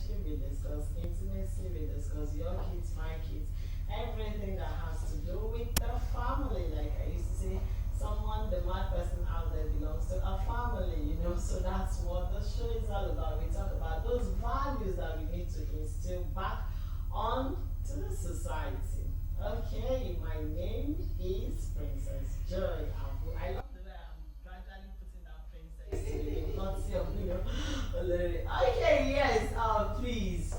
relationship, we discuss intimacy, we discuss your kids, my kids, everything that has to do with the family. Like I used to say, someone, the mad person out there belongs to a family. So that's what the show is all about. We talk about those values that we need to instill back on to the society. Okay, my name is Princess Joy Abu. I love the way I'm gradually putting that princess to the courtesy of Okay, yes, please.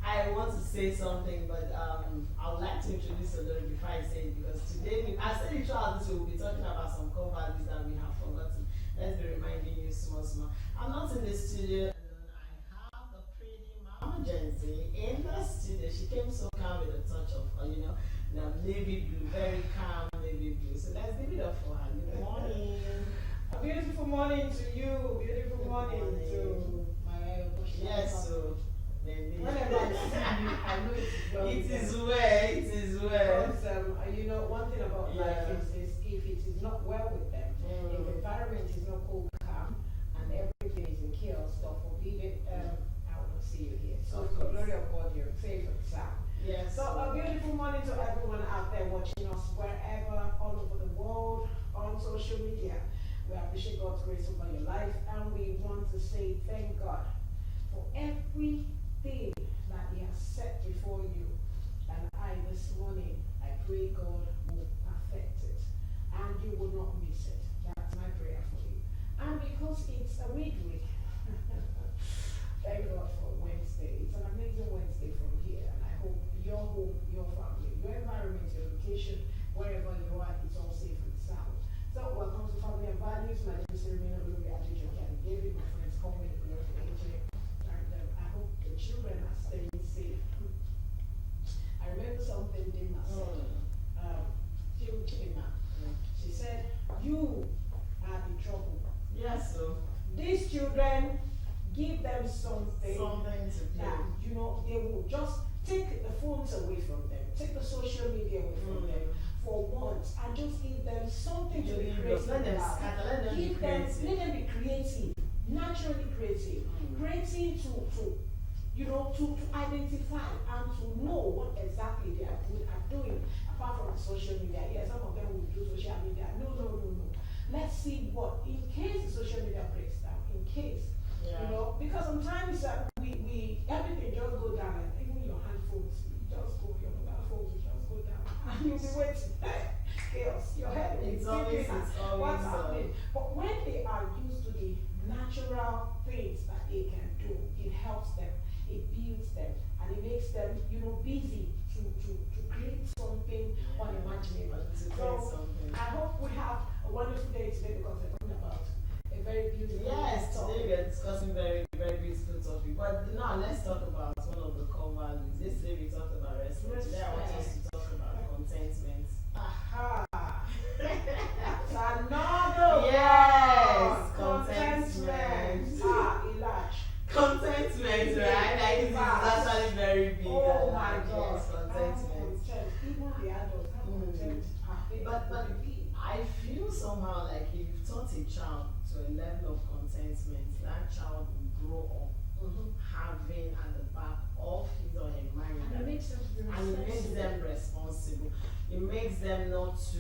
I want to say something, but I would like to introduce Olori before I say it, because today, I said it throughout this, we'll be talking about some core values that we have forgotten. Let's be reminding you small, small. I'm not in the studio alone. I have the pretty Mama Jency in the studio. She came so calm with a touch of, navy blue, very calm navy blue. So let's give it up for her. Good morning. A beautiful morning to you. Beautiful morning to my Yes, so. Whenever I see you, I know it is well. It is well. Because, one thing about life is if it is not well with them, if the environment is not cool, calm, and everything is in chaos, God forbid it, I will not see you here. So, for the glory of God, you're safe and sound. Yes. So, a beautiful morning to everyone out there watching us wherever, all over the world, on social media. We appreciate God's grace over your life, and we want to say thank God for everything that He has set before you. And this morning, I pray God will perfect it, and you will not miss it. That's my prayer for you. And because it's a midweek, thank God for Wednesday. It's an amazing Wednesday from here, and I hope your home, your family, your environment, your location, wherever you are, it's all safe and sound. So, welcome to Family and Values. My name is Serena Louis Adejo Kelly David. My friends call me the Glory AJ. And I hope the children are staying safe. I remember something Dima said. She said, "You are the trouble." Yes, so. These children, give them something to do. that, they will just take the phones away from them, take the social media away from them for once, and just give them something to be creative Let them about. scatter, let them be creative. Let them be creative, naturally creative, creative to identify and to know what exactly they are good at doing, apart from the social media. Yeah, some of them will do social media. No. Let's see what, in case the social media breaks down, in case, because sometimes we everything just go down, and even your handphones, your mobile phones will just go down, and you'll be waiting. Chaos, your head will be thinking what's happening. But when they are used to the natural things that they can do, it helps them, it builds them, and it makes them, busy to create something unimaginable. So I hope we have a wonderful day today, because we're talking about a very beautiful today topic. we are discussing very, very beautiful topic. But now let's talk about one of the core values. Yesterday we talked about respect. Today I want us to talk about contentment. Aha! Another Yes, contentment. Elijah. Contentment, right? Like this is actually very big. Oh my God. Yes, contentment. Even the adults have content. But I feel somehow like if you've taught a child to a level of contentment, that child will grow up having at the back of his or her mind, And it makes them responsible. It makes them not to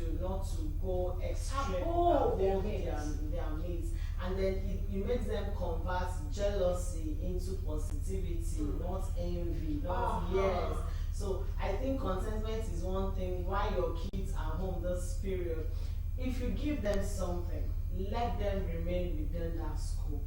go extreme above their mates. And then it makes them convert jealousy into positivity, not envy, not yes. So I think contentment is one thing. While your kids are home this period, if you give them something, let them remain within that scope.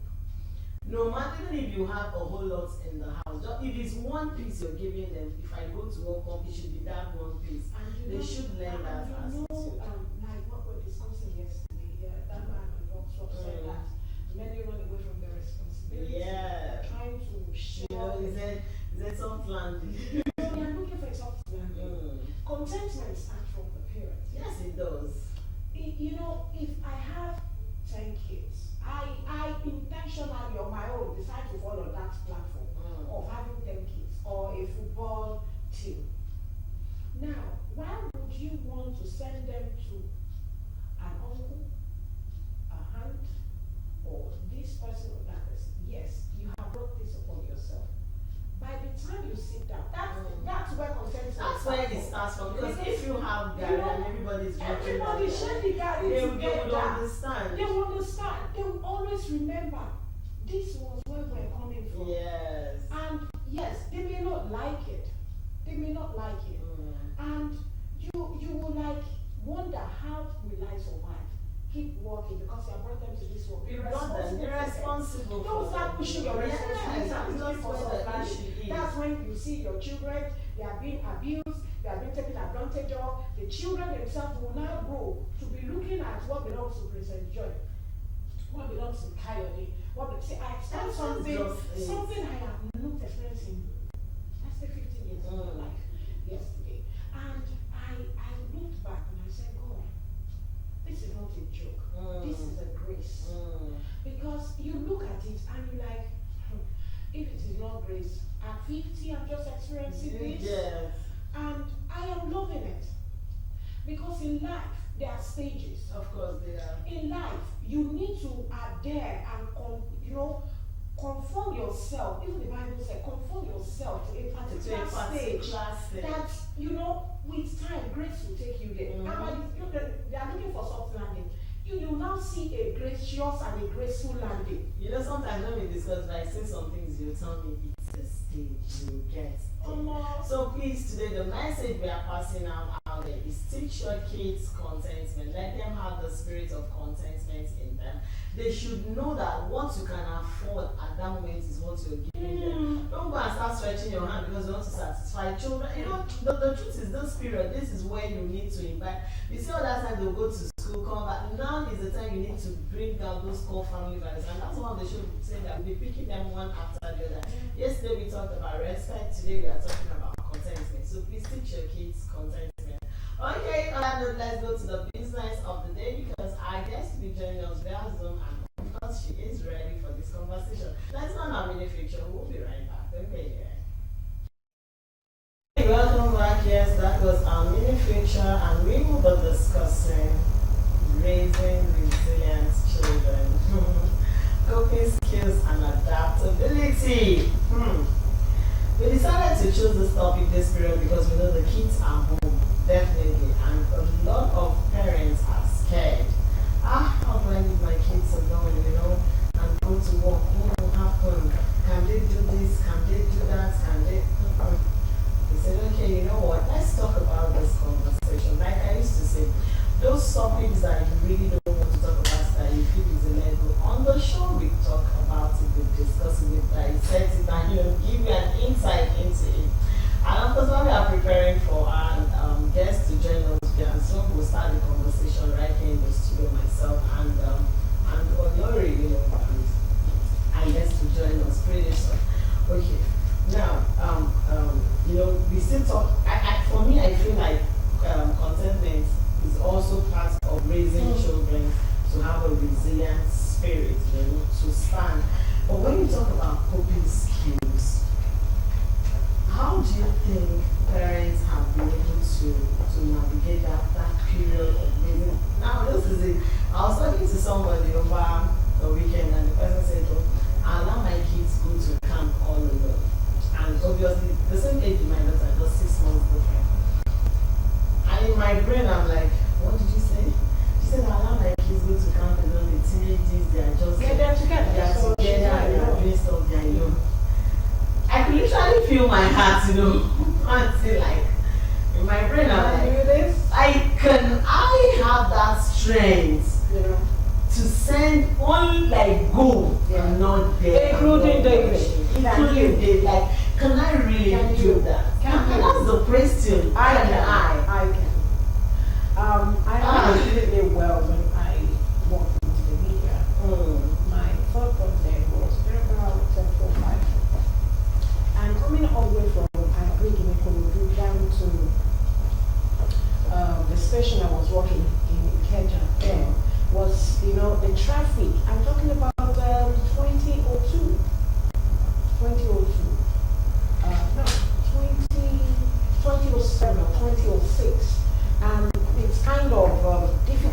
No matter if you have a whole lot in the house, just if it's one piece you're giving them, if I go to work home, it should be that one piece. They should learn that attitude. Like what we're discussing yesterday, that man on Volkswagen said that many run away from their responsibility. Yeah. Trying to share. Is that soft landing? They are looking for a soft landing. Contentment starts from the parents. Yes, it does. If I have 10 kids, I intentionally on my own decide to follow that platform of having 10 kids or a football team. Now, why would you want to send them to an uncle, a aunt, or this person or that person? Yes, you have brought this upon yourself. By where it starts from. Because if you have Gary and everybody's drinking, everybody share the Gary they together. would understand. They will understand. They will always remember this was where we're coming from. Yes. And yes, they may not like it. They may not like it. And you will like wonder, how will I survive? Keep working because you have brought them to this world. Be responsible. Don't start pushing your responsibility. Yes, that's when you see your children, they are being abused, they are being taken advantage of. The children themselves will now grow to be looking at what belongs to Princess Joy, what belongs to Coyote. I start something I have not experienced in, let's say, 15 years of my life yesterday. And I looked back and I said, God, this is not a joke. This is a grace. Because you look at it and you're like, if it is not grace, at 50 I'm just experiencing this. Yes. And I am loving it. Because in life, there are stages. Of course they are. In life, you need to adhere and conform yourself. Even the Bible says, conform yourself to a particular stage. That, with time, grace will take you there. And they are looking for soft landing. You will now see a gracious and a graceful landing. Sometimes when we discuss, like, say some things, you tell me it's a stage you get. So please, today the message we are passing out there is teach your kids contentment. Let them have the spirit of contentment in them. They should know that what you can afford at that moment is what you're giving them. Don't go and start stretching your hand because you want to satisfy children. The truth is, this period, this is where you need to invite. You see all that time they'll go to school, come back. Now is the time you need to bring out those core family values. And that's one they should say that we'll be picking them one after the other. Yesterday we talked about respect. Today we are talking about contentment. So please teach your kids contentment. Okay, on that note, let's go to the business of the day because our guest will be joining us via Zoom, and of course she is ready for this conversation. Let's go on our mini feature. We'll be right back. Okay, yeah. Welcome back. Yes, that was our mini feature, and we will be discussing raising resilient children, coping skills and adaptability. We decided to choose this topic this period because we know the kids are home, definitely, and a lot of parents are scared. How do I leave my kids alone, and go to work? What will happen? Can they do this? Can they do that? Can they? We said, okay, you know what? Let's talk about this conversation. Like I used to say, those topics that you really don't want to talk about, that you feel is a level. On the show, we talk about it, we discuss it, we dissect it, and give you an insight into it. And of course, when we are preparing for our guests to join us, and soon we'll start the conversation right here in the studio, myself and Olori, and guests to join us pretty soon. Okay, now, we still talk. For me, I feel like contentment is also part of raising children to have a resilient spirit, to stand. But when you talk about coping skills, how do you think parents have been able to navigate that period of raising? Now, this is it. I was talking to somebody over the weekend, and the person said, I allow my kids go to camp all alone. And obviously, the same age in my daughter, just 6 months different. And in my brain, I'm like, what did you say? She said, I allow my kids go to camp alone. The teenagers, they are just Get them together. They are together and they are doing stuff they are alone. I could literally feel my heart, until like in my brain, I'm like, I have that strength, to send only like go and not there. Including David. Like, can I really do that? And that's the question. I can. I know absolutely well when I walked into the media. My thought process was about 4-5. And coming all the way from Agric down to the station I was working in Ikeja then was, the traffic. I'm talking about 2002. 2007 or 2006. And it's kind of difficult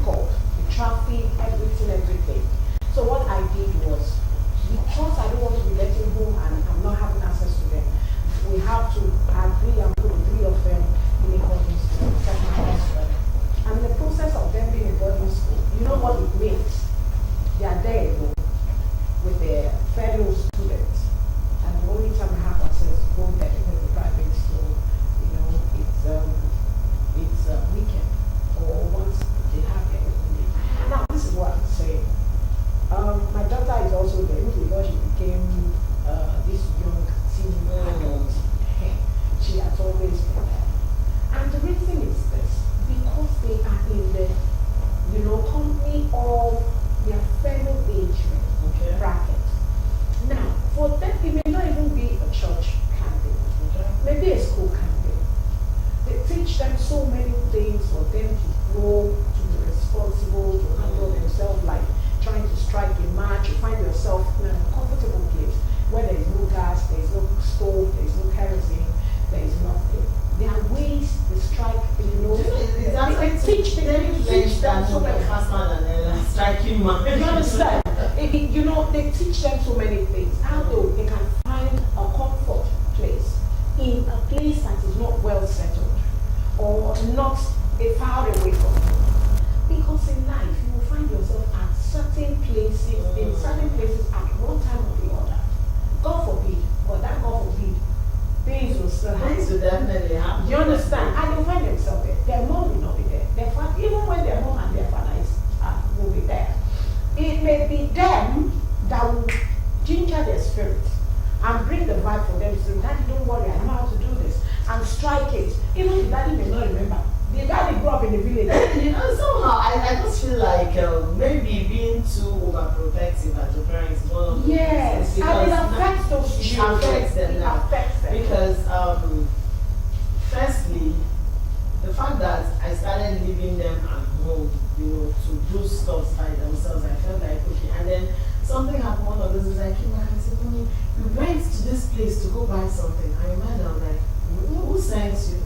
something, I remember I'm like, who sent you?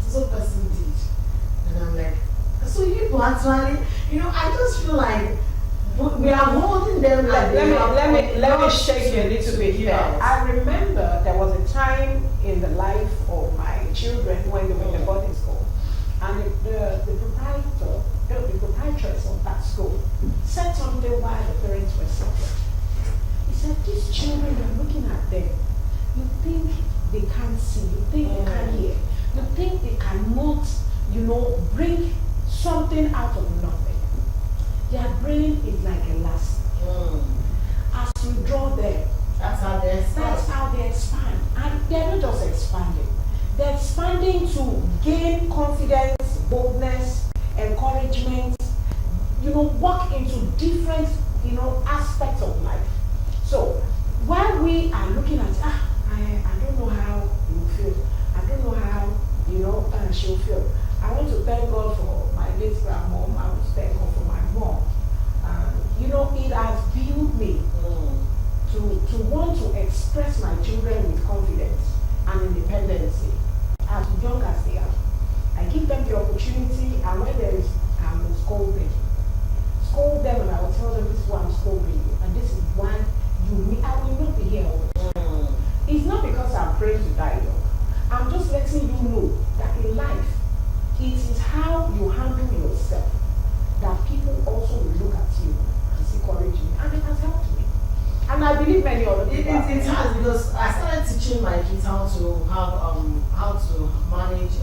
So person did. And I'm like, so you people actually, I just feel like we are holding them like let me shake you a little bit here. Yes. I remember there was a time in the life of my children when they were in the boarding school, and the proprietress of that school said something while the parents were separate. He said, these children, you're looking at them, you think they can't see, you think they can't hear, you think they cannot, bring something out of nothing. Their brain is like elastic. As you draw them, that's how they expand. And they're not just expanding. They're expanding to gain confidence, boldness, encouragement, walk into different, aspects of life. So while we are looking at, I don't know how you feel. I don't know how, she'll feel. I want to thank God for my late grandmom. I want to thank God for my mom. It has built me to want to express my children with confidence and independence as young as they are. I give them the opportunity, and when there is, I will scold them. Scold them, and I will tell them this is why I'm scolding you, and this is why I will not be here all the time. It's not because I'm praying to die young. I'm just letting you know that in life, it is how you handle yourself that people also will look at you and see courage in you. And it has helped me. And I believe many other people. It has, because I started teaching my kids how to manage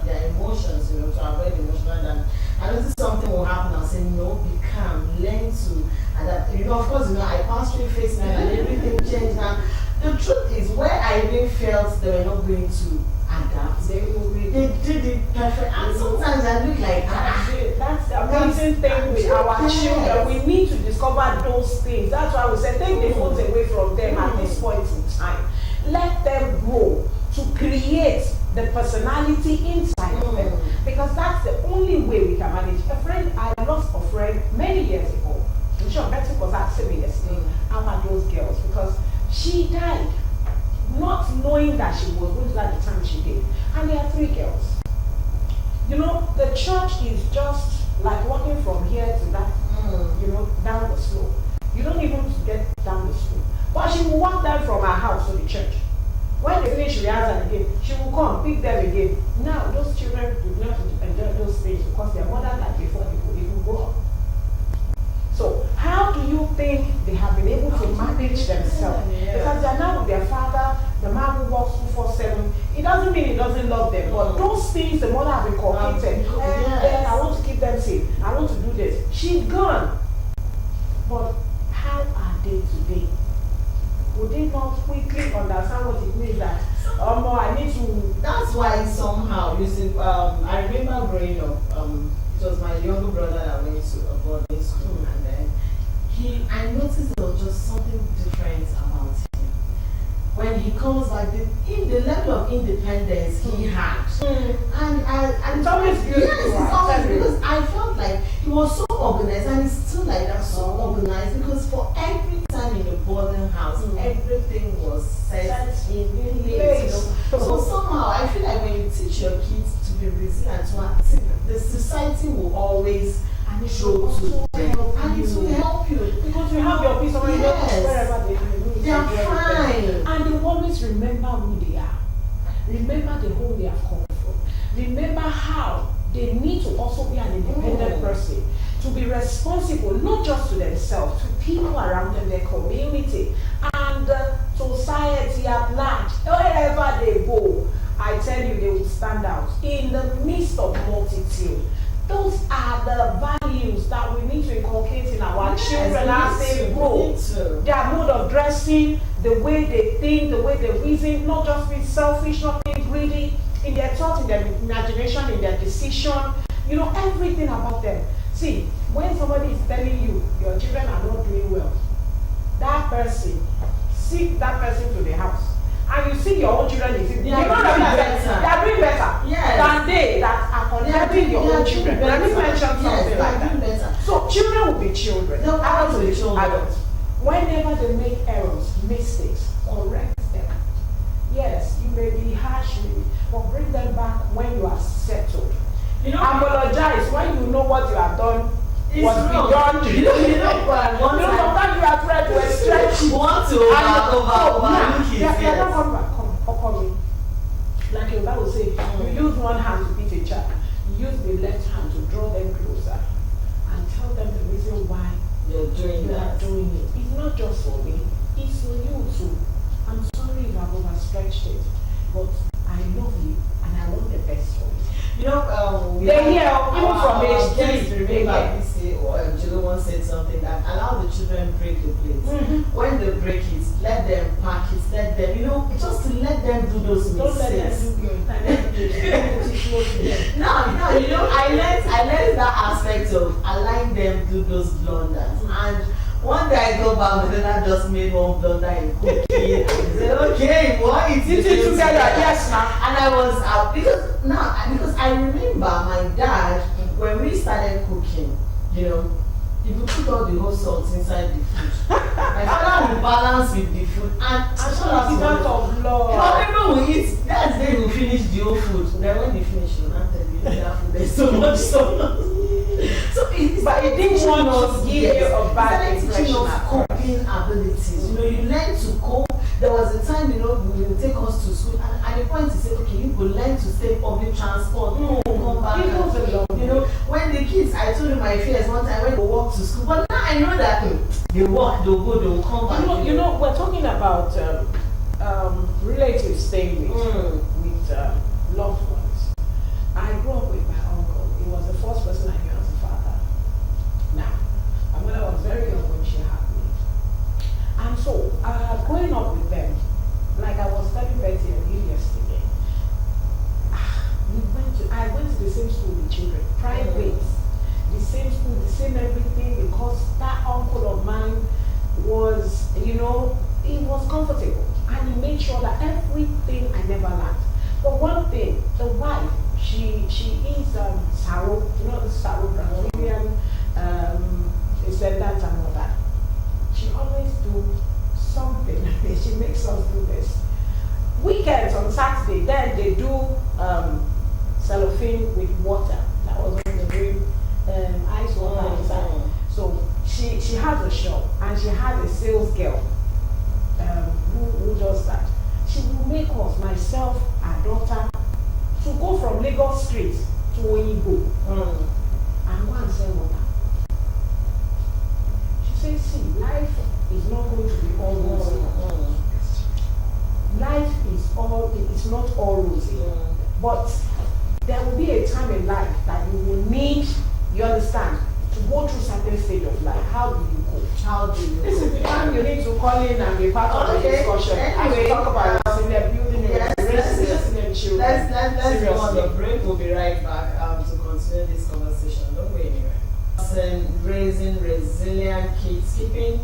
their emotions, to avoid emotional damage. I noticed something will happen. I'll say, no, be calm, learn to adapt. Of course, I passed through face now and everything changed now. The truth is, where I even felt they were not going to adapt, they did it perfect. And sometimes I look like, that's the amazing thing with our children. We need to discover those things. That's why we said, take the phones away from them at this point in time. Let them grow to create the personality inside of them. Because that's the only way we can manage. I lost a friend many years ago. I'm sure Betty was asking me yesterday about those girls, because she died not knowing that she was going to die at the time she did. And there are 3 girls. The church is just like walking from here to that, down the slope. You don't even get down the slope. But she will walk down from her house to the church. When they finish rehearsal again, she will come, pick them again. Now, those children do not enjoy those things because their mother died before they could even grow up. So, how do you think they have been able to manage themselves? Because they are now with their father, the man who works 247. It doesn't mean he doesn't love them, but those things the mother has inculcated. I want to keep them safe. I want to do this. She's gone. But how are they today? Would they not quickly understand what it means that, I need to... That's why somehow, you see, I remember growing up, it was my younger brother that went to a boarding school, and then I noticed there was just something different about him. When he comes back, the level of independence he had. And it's always beautiful. Yes, it's always, because I felt like he was so organized, and he's still like that, so organized, because for every time in the boarding house, everything was set in place. So somehow, I feel like when you teach your kids to be resilient, the society will always show to them. And it will help you. Because you have your peace of mind wherever they are fine. And they always remember who they are. Remember the home they have come from. Remember how they need to also be an independent person. To be responsible, not just to themselves, to people around them, their community, and society at large. Wherever they go, I tell you, they will stand out in the midst of multitude. Those are the values that we need to inculcate in our children as they grow. Their mode of dressing, the way they think, the way they reason, not just be selfish, not being greedy, in their thoughts, in their imagination, in their decision, everything about them. See, when somebody is telling you your children are not doing well, that person, seek that person to the house. And you see your own children is doing better. They are doing better than they that are condemning your own children. Let me mention something like that. So children will be children. Adults will be adults. Whenever they make errors, mistakes, correct them. Yes, you may be harsh, but bring them back when you are settled. Apologize when you know what you have done was beyond you. Sometimes you are afraid to stretch. You want to overlook it. They are not coming back. Come. Like your Bible says, you use one hand to beat a child. You use the left hand to draw them closer and tell them the reason why you're doing that. Doing it. It's not just for me, it's for you too. I'm sorry if I've overstretched it, but I love you and I want the best for you. They hear, even from age 3, remember Julie once said something that allow the children break the plates. When they break it, let them pack it, let them, just to let them do those mistakes. Don't let them do good. No, I learned that aspect of allowing them do those blunders. And one day I go back, but then I just made one blunder in cooking. I said, okay, what is it together? Yes, ma'am. And I was out because I remember my dad, when we started cooking, he would put all the whole salt inside the food. My father would balance with the food, and as soon as of love. people will eat, that's day will finish the whole food. Then when they finish, you'll not tell you that food, there's so much salt. But it didn't want to give you a bad impression of coping abilities. You learn to cope. There was a time, we will take us to school, and at the point he said, okay, you will learn to stay public transport, come back. When the kids, I told you my fears one time when they walk to school, but now I know that they walk, they'll go, they'll come back. We're talking about relatives staying with loved ones. I grew up with my uncle. He was the first person I knew as a father. Now, my mother was very young when she had me. And so, growing up with them, like I was telling Betty and you yesterday, I went to the same school with children, private, the same school, the same everything, because that uncle of mine was, he was comfortable, and he made sure that everything I never lacked. But one thing, the wife, she is Saro, the Saro Brazilian descendant and all that. She always do something. She makes us do this. Weekends on Saturday, then they do cellophane with water. That was when they bring ice water inside. So she has a shop, and she has a sales girl who does that. She will make us, myself, our daughter, to go from Lagos Street to Oyibo and go and sell water. She says, see, life is not going to be all rosy. Life is not all rosy. But there will be a time in life that you will need, you understand, to go through certain stage of life. How do you cope? This is the time you need to call in and be part of the discussion. As we talk about resilient building resilient children. Let's go on the break. We'll be right back to continue this conversation. Don't go anywhere. Raising resilient kids, keeping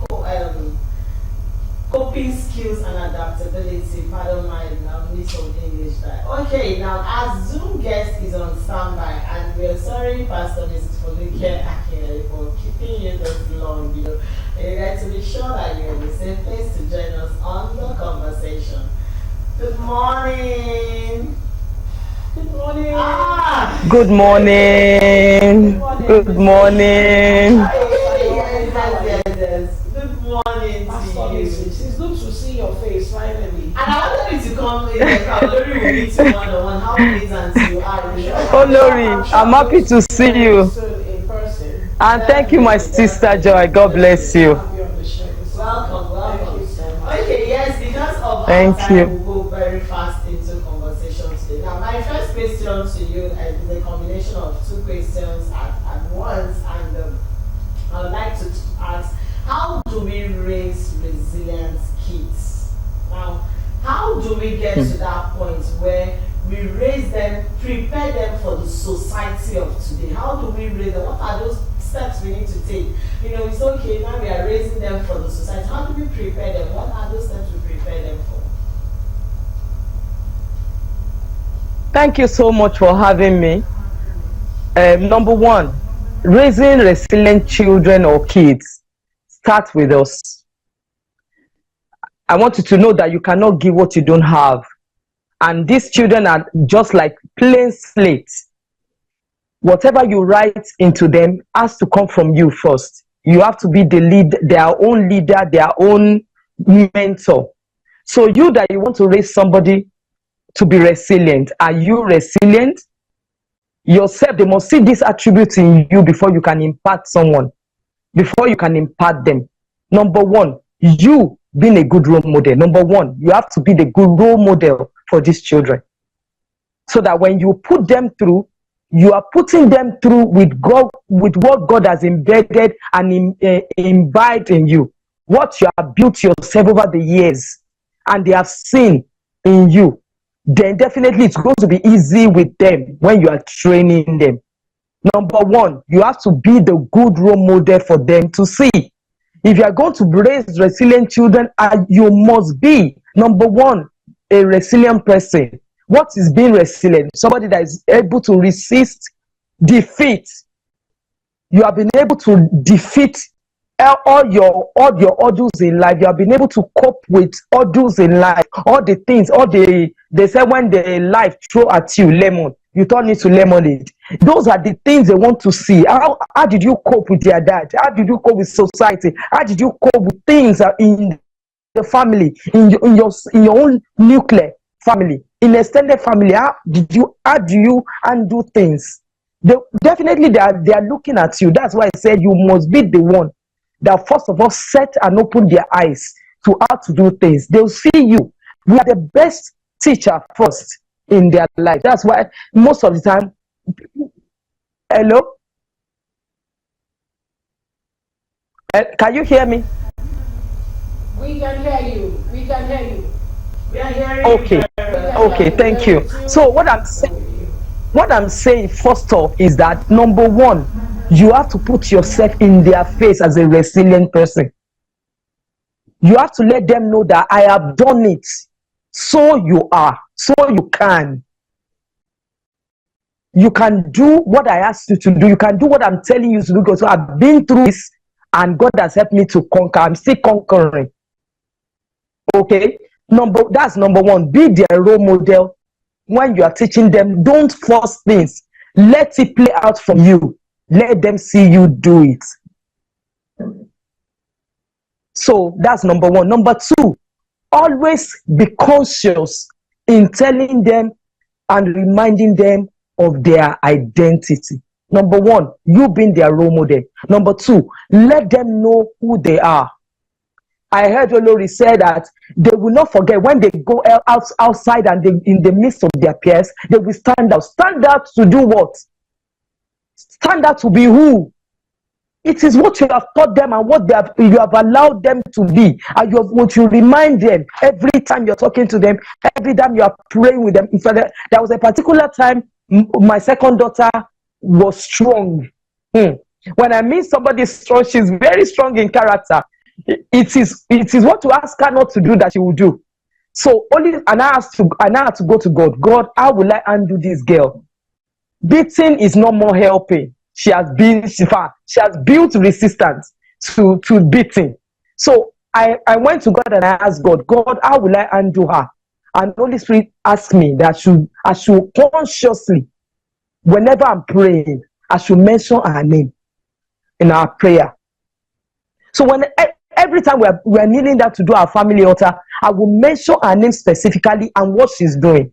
coping skills and adaptability. Pardon my miss of English there. Okay, now our Zoom guest is on standby, and we're sorry, Pastor Mrs. Foluke Akere, for keeping you this long. You get to be sure that you're in the same place to join us on the conversation. Good morning. Good morning. Good morning. Good morning. Yes. Good morning to you. It's good to see your face finally. And I wanted you to come in the car. Lori will meet you one-on-one. How pleasant you are. Oh, Lori, I'm happy to see you. In person. And thank you, my sister Joy. God bless you. Welcome. Okay, yes, because of thank our time, you. we'll go very fast into conversation today. Now, my first question to you is a combination of two questions at once, and I would like to ask, how do we raise resilient kids? Now, how do we get to that point where we raise them, prepare them for the society of today? How do we raise them? What are those steps we need to take? It's okay, now we are raising them for the society. How do we prepare them? What are those steps we prepare them for? Thank you so much for having me. Number one, raising resilient children or kids starts with us. I want you to know that you cannot give what you don't have. And these children are just like plain slates. Whatever you write into them has to come from you first. You have to be the lead, their own leader, their own mentor. So you that you want to raise somebody to be resilient, are you resilient? Yourself, they must see this attribute in you before you can impart someone, before you can impart them. Number one, you being a good role model. Number one, you have to be the good role model for these children. So that when you put them through, you are putting them through with God, with what God has embedded and imbibed in you, what you have built yourself over the years, and they have seen in you. Then definitely it's going to be easy with them when you are training them. Number one, you have to be the good role model for them to see. If you are going to raise resilient children, you must be, number one, a resilient person. What is being resilient? Somebody that is able to resist defeat. You have been able to defeat all your odds in life. You have been able to cope with odds in life. All the things, they say when the life throw at you lemon, you turn it to lemonade. Those are the things they want to see. How did you cope with your dad? How did you cope with society? How did you cope with things in the family, in your own nuclear family, in extended family? How do you undo things? They are looking at you. That's why I said you must be the one that first of all set and open their eyes to how to do things. They'll see you. You are the best teacher first in their life. That's why most of the time, hello? Can you hear me? We can hear you. We can hear you. We are hearing you. Okay, thank you. So what I'm saying first off is that number one, you have to put yourself in their face as a resilient person. You have to let them know that I have done it. So you are. So you can. You can do what I asked you to do. You can do what I'm telling you to do, because I've been through this and God has helped me to conquer. I'm still conquering. Okay? That's number one. Be their role model. When you are teaching them, don't force things. Let it play out from you. Let them see you do it. So that's number one. Number two, always be conscious in telling them and reminding them of their identity. Number one, you being their role model. Number two, let them know who they are. I heard Olori say that they will not forget when they go outside and in the midst of their peers, they will stand out. Stand out to do what? Stand out to be who? It is what you have taught them and what you have allowed them to be. And what you remind them every time you're talking to them, every time you are praying with them. In fact, there was a particular time my second daughter was strong. When I mean somebody strong, she's very strong in character. It is what you ask her not to do that she will do. So I had to go to God. God, how will I undo this girl? Beating is no more helping. She has built resistance to beating. So I went to God and I asked God, how will I undo her? And Holy Spirit asked me that I should consciously, whenever I'm praying, I should mention her name in our prayer. So every time we are kneeling down to do our family altar, I will mention her name specifically and what she's doing.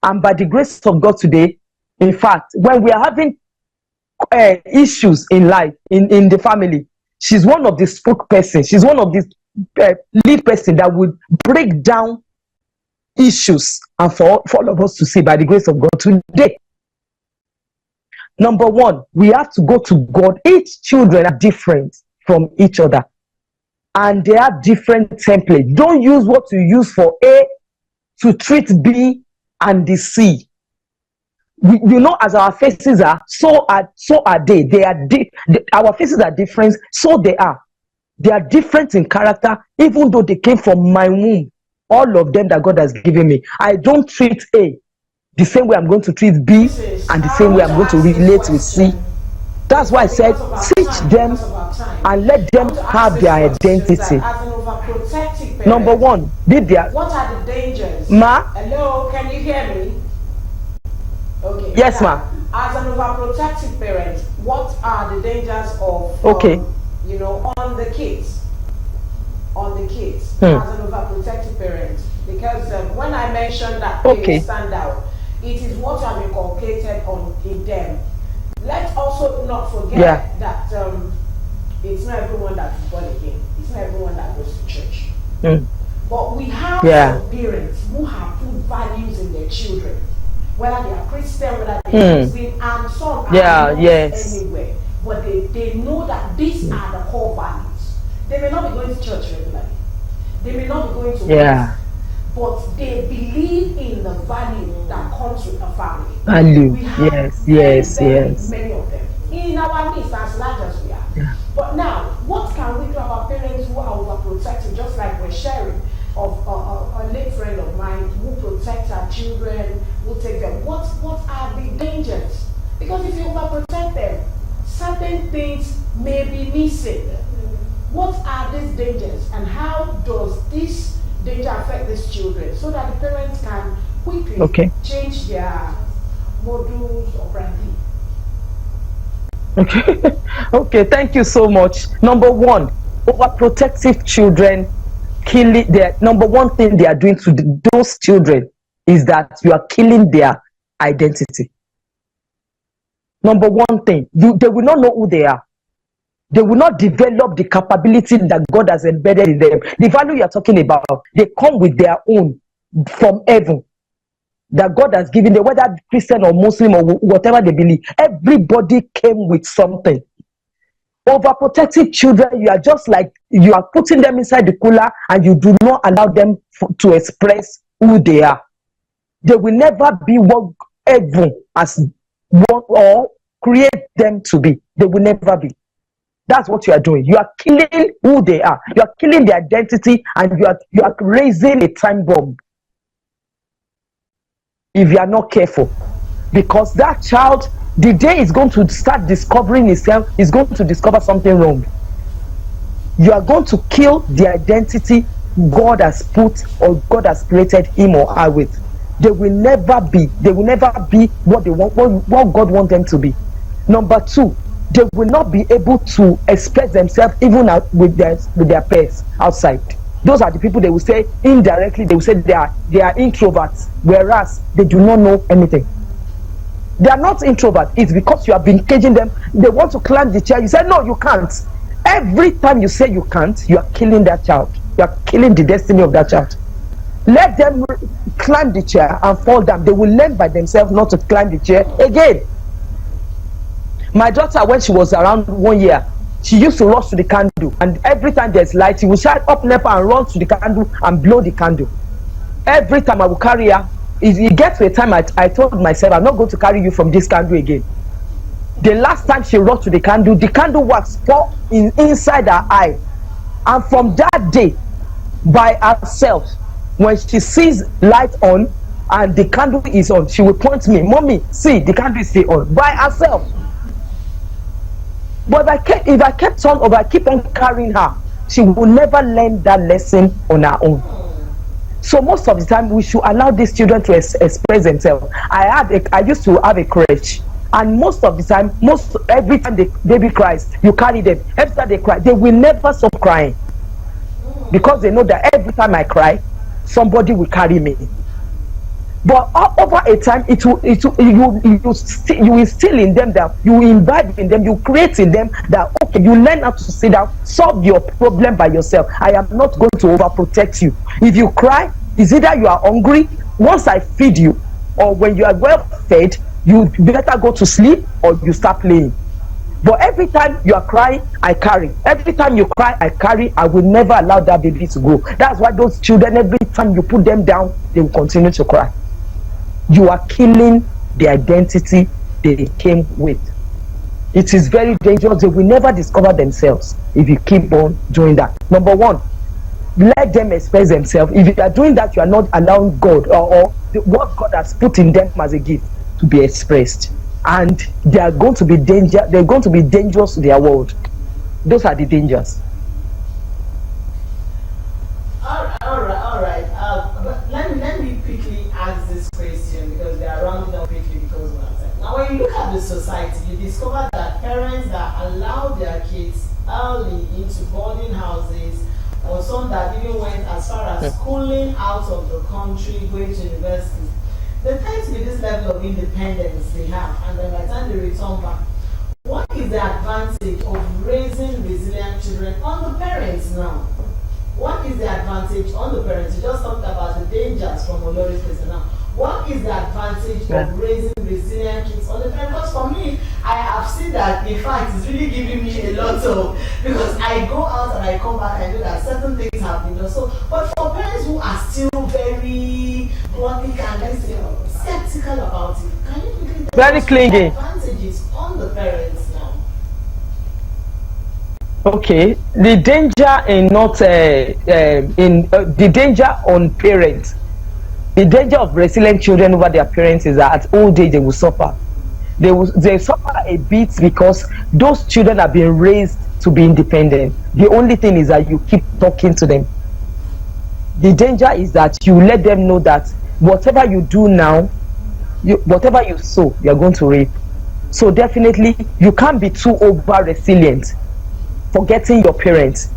And by the grace of God today, in fact, when we are having issues in life, in the family, she's one of the spokespersons. She's one of the lead person that would break down issues and for all of us to see by the grace of God today. Number one, we have to go to God. Each children are different from each other and they have different templates. Don't use what you use for A to treat B and the C. As our faces are, so are they. Our faces are different, so they are. They are different in character, even though they came from my womb. All of them that God has given me. I don't treat A the same way I'm going to treat B, and the same way I'm going to relate with C. That's why I said, teach them and let them have their identity. As an overprotective parent. Number one, did their What are the dangers? ma? Hello, can you hear me? Okay. Yes, Now, ma. as an overprotective parent, what are the dangers of Okay. on the kids? On the kids Hmm. as an overprotective parent, because when I mentioned that Okay. they stand out, it is what I've inculcated in them. Let's also not forget Yeah. that it's not everyone that is born again. It's not everyone that goes to church. Mm. But we have Yeah. some parents who have put values in their children, whether they are Christian, whether they are Muslim, and some are Yeah, not yes. anywhere. But they know that these are the core values. They may not be going to church regularly. They may not be going to Yeah. mass, but they believe in the value that comes with a family. Value. We have Yes, very, yes, very yes. many of them in our midst, as large as we are. Yeah. But now, what can we do about parents who are overprotective, just like we're sharing of a late friend of mine who protects our children, who take them? What are the dangers? Because if you overprotect them, certain things may be missing. What are these dangers, and how does this danger affect these children, so that the parents can quickly change their modus operandi? Okay. Okay, thank you so much. Number one, overprotective children killing their number one thing they are doing to those children is that you are killing their identity. Number one thing, they will not know who they are. They will not develop the capability that God has embedded in them. The value you are talking about, they come with their own from heaven that God has given them, whether Christian or Muslim or whatever they believe. Everybody came with something. Overprotective children, you are just like you are putting them inside the cooler and you do not allow them to express who they are. They will never be what heaven has want or create them to be. They will never be. That's what you are doing. You are killing who they are. You are killing their identity, and you are raising a time bomb if you are not careful. Because that child, the day is going to start discovering itself, is going to discover something wrong. You are going to kill the identity God has put or God has created him or her with. They will never be what they want, what God wants them to be. Number two, they will not be able to express themselves even with their peers outside. Those are the people they will say indirectly, they will say they are introverts, whereas they do not know anything. They are not introverts. It's because you have been caging them. They want to climb the chair. You say, no, you can't. Every time you say you can't, you are killing that child. You are killing the destiny of that child. Let them climb the chair and fall down. They will learn by themselves not to climb the chair again. My daughter, when she was around 1 year, she used to rush to the candle, and every time there's light, she will shout up NEPA and run to the candle and blow the candle. Every time I will carry her, it gets to a time I told myself, I'm not going to carry you from this candle again. The last time she rushed to the candle wax poured inside her eye, and from that day, by herself, when she sees light on and the candle is on, she will point to me, Mommy, see, the candle is still on, by herself. But if I kept on, or I keep on carrying her, she will never learn that lesson on her own. So most of the time, we should allow these children to express themselves. I used to have a crèche, and most of the time, every time the baby cries, you carry them. Every time they cry, they will never stop crying, because they know that every time I cry, somebody will carry me. But over a time, you will instill in them that you imbibe in them, you create in them that, okay, you learn how to sit down, solve your problem by yourself. I am not going to overprotect you. If you cry, it's either you are hungry, once I feed you, or when you are well fed, you better go to sleep or you start playing. But every time you are crying, I carry. Every time you cry, I carry. I will never allow that baby to go. That's why those children, every time you put them down, they will continue to cry. You are killing the identity they came with. It is very dangerous. They will never discover themselves if you keep on doing that. Number one, let them express themselves. If you are doing that, you are not allowing God or what God has put in them as a gift to be expressed. And they are going to be they're going to be dangerous to their world. Those are the dangers. All right. discovered that parents that allow their kids early into boarding houses, or some that even went as far as schooling out of the country, going to university, there tends to be this level of independence they have, and then by the time they return back, what is the advantage of raising resilient children on the parents now? What is the advantage on the parents? You just talked about the dangers from Olori's place now. What is the advantage of raising resilient kids on the parents? Because for me, I have seen that, in fact, it's really giving me a lot of, because I go out and I come back, I know that certain things have been done. So, but for parents who are still very bluntly, can I say, skeptical about it, can you quickly tell Very us clingy. the advantages on the parents now? Okay, the danger in not the danger on parents, the danger of resilient children over their parents is that at old age they will suffer. They suffer a bit because those children are being raised to be independent. The only thing is that you keep talking to them. The danger is that you let them know that whatever you do now, whatever you sow, you are going to reap. So definitely you can't be too over resilient, forgetting your parents.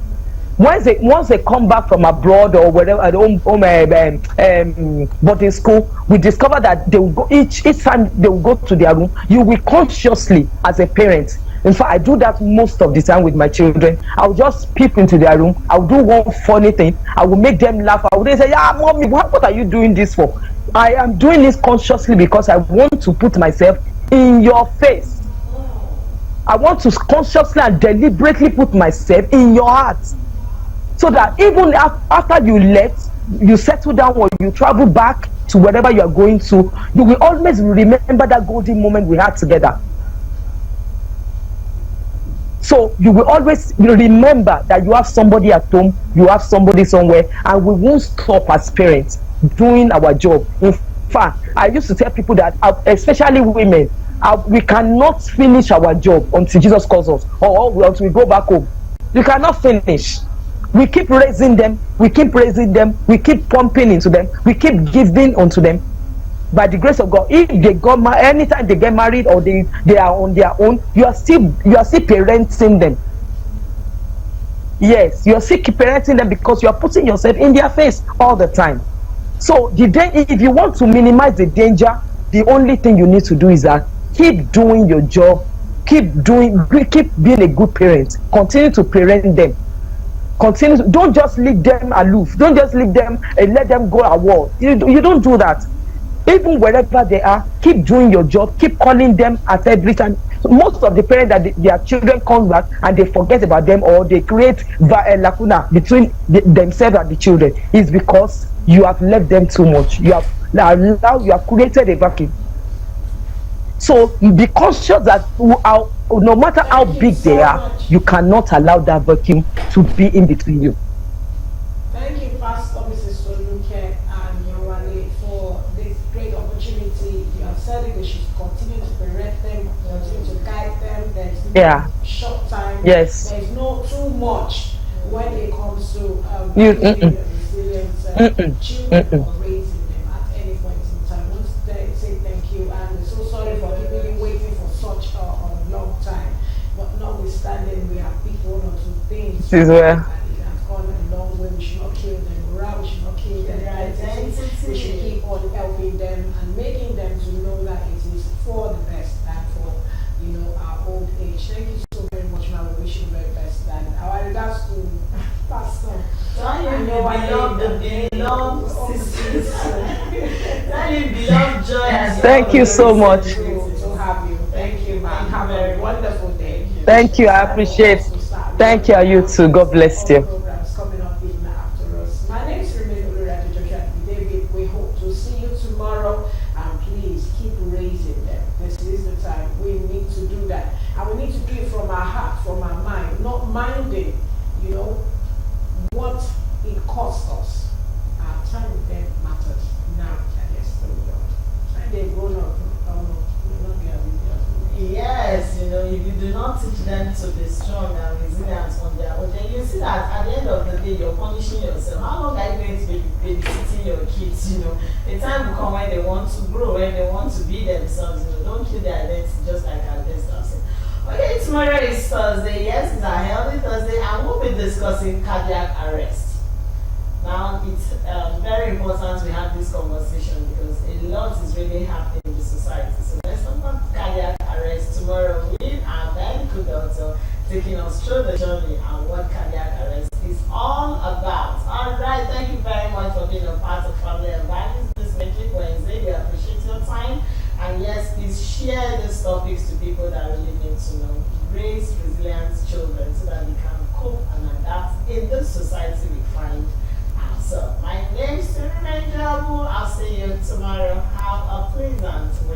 Once they come back from abroad or whatever at boarding school, we discover that they will go each time they will go to their room. You will consciously, as a parent. In fact, I do that most of the time with my children. I'll just peep into their room. I'll do one funny thing. I will make them laugh. I will say, "Yeah, mommy, what are you doing this for?" I am doing this consciously because I want to put myself in your face. I want to consciously and deliberately put myself in your heart, so that even after you left, you settle down or you travel back to wherever you are going to, you will always remember that golden moment we had together. So you will always remember that you have somebody at home, you have somebody somewhere, and we won't stop as parents doing our job. In fact, I used to tell people that, especially women, we cannot finish our job until Jesus calls us, or until we go back home. You cannot finish. We keep raising them, we keep raising them, we keep pumping into them, we keep giving unto them. By the grace of God, if they got married, anytime they get married or they are on their own, you are still parenting them. Yes, you are still parenting them because you are putting yourself in their face all the time. So if you want to minimize the danger, the only thing you need to do is that keep doing your job, keep being a good parent, continue to parent them. Don't just leave them aloof, don't just leave them and let them go at war. You don't do that. Even wherever they are, keep doing your job, keep calling them at every time. So most of the parents that their children come back and they forget about them, or they create lacuna between themselves and the children, is because you have left them too much. You have created a vacuum. So be conscious that no matter how big they are, you cannot allow that vacuum to be in between you. Thank you, Pastor Mrs. Soluke and Yawale, for this great opportunity. You have said it, they should continue to parent them, continue to guide them. There's no short time. Yes. There's no too much when it comes to resilient children or raising them at any point in time. I want to say thank you, and we're so sorry for keeping you waiting for such a long time. But notwithstanding, we have picked one or two things. This is where Gone a long way. We should not kill them morale, we should not kill them identity. We should keep on helping them and making them to know that it is for the best and for our old age. Thank you so very much, man. We wish you the very best. And our regards to Pastor. Thank you so much. To have you. Thank you, man. Have a wonderful day. Thank you. I appreciate. Thank you. You too. God bless you. Programs coming up even after us. My name is Remain Olurati Joshua David. We hope to see you tomorrow, and please keep raising them. This is the time we need to do that, and we need to do it from our heart, from our mind, not minding, what it costs us. Our time with them matters now and yesterday. And they've grown up. Yes, if you do not teach them to be strong and resilient on their own, then you see that at the end of the day, day you're punishing yourself. How long are you going to be babysitting your kids? The time will come when they want to grow, when they want to be themselves. Don't kill their identity just like our said. Okay, tomorrow is Thursday. Yes, it's a healthy Thursday, and we'll be discussing cardiac arrest. Now, it's very important we have this conversation because a lot is really happening in the society. So let's talk about cardiac arrest tomorrow with our medical doctor taking us through the journey and what cardiac arrest is all about. Alright, thank you very much for being a part of Family and Values this Metric Wednesday. We appreciate your time. And yes, please share these topics to people that really need to know. Raise resilient children so that we can cope and adapt in the society we find ourselves. My name is Tony Menjabu. I'll see you tomorrow. Have a pleasant week.